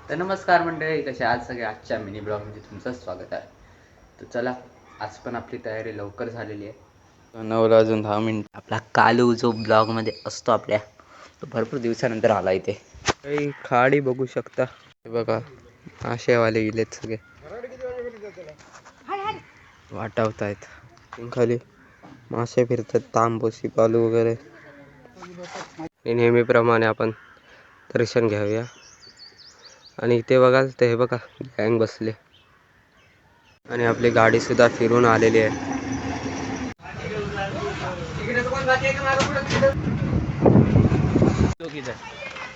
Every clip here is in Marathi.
तर नमस्कार मंडळी, कसे आज सगळे आजच्या मिनी ब्लॉगमध्ये तुमचं स्वागत आहे. तर चला, आज पण आपली तयारी लवकर झालेली आहे. 9ला अजून 10 मिनिट. आपला कालू जो ब्लॉगमध्ये असतो आपल्या, तो भरपूर दिवसानंतर आला इथे. काही खाडी बघू शकता, हे बघा मासेवाले गेलेत सगळे, वाटावत आहेत खाली. मासे फिरतात, तांबोशी पालू वगैरे. नेहमीप्रमाणे आपण दर्शन घ्यावूया. आणि इथे बघाल तर हे बघा गँग बसले आणि आपली गाडी सुद्धा फिरून आलेली आहे.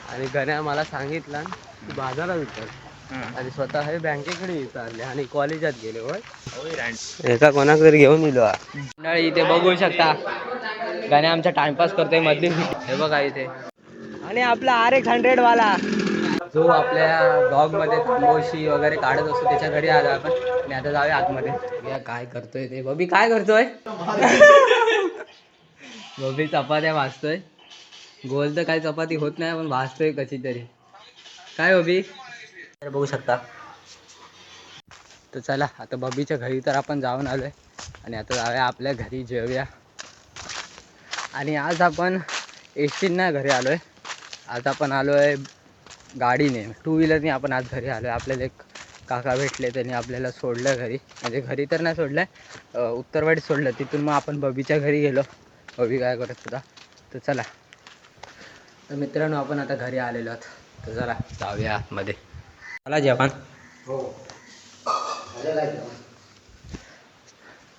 आणि गण्या मला सांगितलं की बाजारात उतर आणि स्वतः हे बँकेकडे विचारले आणि कॉलेजात गेले. होय, एका कोणाक तरी घेऊन दिलो. इथे बघू शकता गण्या आमचा टाइमपास करतोय मधली. हे बघा इथे. आणि आपला RX-100 वाला जो आपल्या ब्लॉग मध्ये तांबोशी वगैरे काढत असतो त्याच्या घरी आलो आपण. आणि आता जाऊया आतमध्ये. काय करतोय ते बबी, काय करतोय बबी? चपात्या भाजतोय. गोल तर काही चपाती होत नाही, पण भाजतोय कशी तरी. काय बबी? तर बघू शकता. तर चला, आता बबीच्या घरी तर आपण जाऊन आलोय आणि आता जाऊया आपल्या घरी, जेवूया. आणि आज आपण एसटीने घरी आलोय. आज आपण आलोय गाडीने, 2 व्हीलरने आपण आज घरी आलो आहे. आपल्याला एक काका भेटले, त्यांनी आपल्याला सोडलं घरी. म्हणजे घरी तर नाही सोडलं आहे, उत्तरवाडीत सोडलं. तिथून मग आपण बबीच्या घरी गेलो. बबी काय करत होता. तर चला, तर मित्रांनो आपण आता घरी आलेलो आहोत. तर चला जाऊया आतमध्ये. चला जेवण. हो,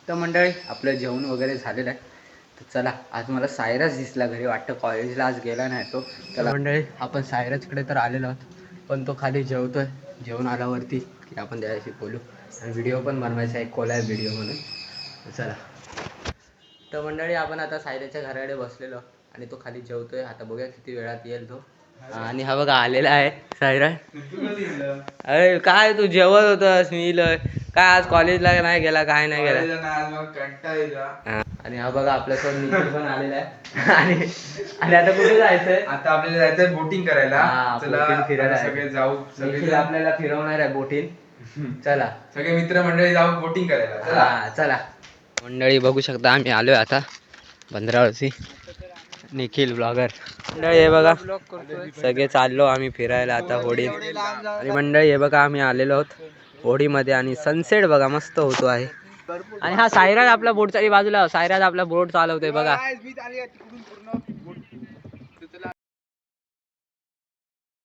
तर मंडळी आपलं जेवण वगैरे झालेलं आहे. तर चला, आज मला सायराज दिसला घरी. वाटतं कॉलेजला आज गेला नाही तो. तर मंडळी आपण सायराजकडे तर आलेलो आहोत, पण तो खाली जेवतोय. जेवण आल्यावरती की आपण त्याच्याशी बोलू आणि व्हिडिओ पण बनवायचा आहे, कोलॅब व्हिडिओ म्हणून. तर चला, तर मंडळी आपण आता सायराजच्या घराकडे बसलेलो आणि तो खाली जेवतोय. आता बघूया किती वेळात येईल तो. आणि हा बघा आलेला आहे सायराज. अरे काय तू जेवत होतस? मी काय आज कॉलेजला नाही गेला, काय नाही गेला. आणि हा बघा आपल्यासोबत निखिल पण आलेला आहे. आणि आता कुठे जायचंय? आता आपल्याला जायचंय बोटिंग करायला. बोटिंग फिरायला सगळे जाऊ. निखिल आपल्याला फिरवणार आहे बोटिंग. चला सगळे मित्रमंडळी जाऊ बोटिंग करायला. हा चला मंडळी, बघू शकता आम्ही आलोय आता बंदरावरती. निखिल ब्लॉगर मंडळी, हे बघा सगळे चाललो आम्ही फिरायला आता होडीत. आणि मंडळी हे बघा आम्ही आलेलो आहोत होडीमध्ये आणि सनसेट बघा मस्त होतो आहे. आणि हा सायराज आपला बोट चालू बाजूला. सायराज आपला बोट चालवतोय बघा.